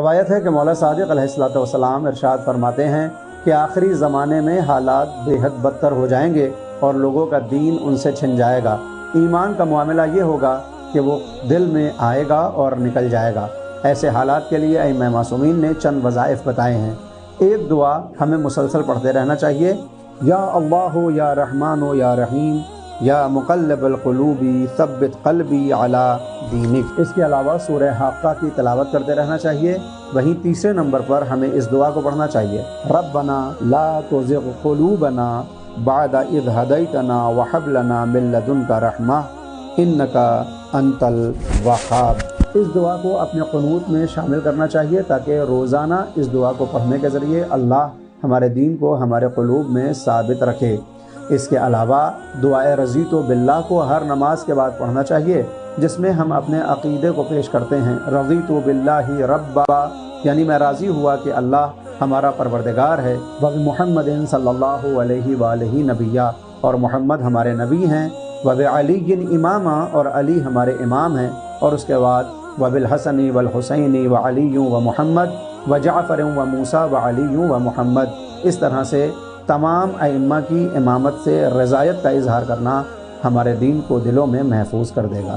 روایت ہے کہ مولا صادق علیہ السلام ارشاد فرماتے ہیں کہ آخری زمانے میں حالات بے حد بدتر ہو جائیں گے اور لوگوں کا دین ان سے چھن جائے گا۔ ایمان کا معاملہ یہ ہوگا کہ وہ دل میں آئے گا اور نکل جائے گا۔ ایسے حالات کے لیے ائمہ معصومین نے چند وظائف بتائے ہیں۔ ایک دعا ہمیں مسلسل پڑھتے رہنا چاہیے، یا اللہ یا رحمان یا رحیم یا مقلب القلوب ثبت قلبی علی دینک۔ اس کے علاوہ سورہ حاقہ کی تلاوت کرتے رہنا چاہیے۔ وہیں تیسرے نمبر پر ہمیں اس دعا کو پڑھنا چاہیے، ربنا لا تزغ قلوبنا بعد اذ ہدیتنا وہب لنا من لدنک رحمہ انک انت الوہاب۔ اس دعا کو اپنے قنوت میں شامل کرنا چاہیے تاکہ روزانہ اس دعا کو پڑھنے کے ذریعے اللہ ہمارے دین کو ہمارے قلوب میں ثابت رکھے۔ اس کے علاوہ دعائے رضیت باللہ کو ہر نماز کے بعد پڑھنا چاہیے، جس میں ہم اپنے عقیدے کو پیش کرتے ہیں۔ رضیت باللہ ربا، یعنی میں راضی ہوا کہ اللہ ہمارا پروردگار ہے، وبمحمد صلی اللہ علیہ وآلہ نبیہ، اور محمد ہمارے نبی ہیں، وبعلی امامہ، اور علی ہمارے امام ہیں، اور اس کے بعد وبالحسن والحسین وعلی ومحمد وجعفر وموسیٰ وعلی ومحمد۔ اس طرح سے تمام ائمہ کی امامت سے رضایت کا اظہار کرنا ہمارے دین کو دلوں میں محفوظ کر دے گا۔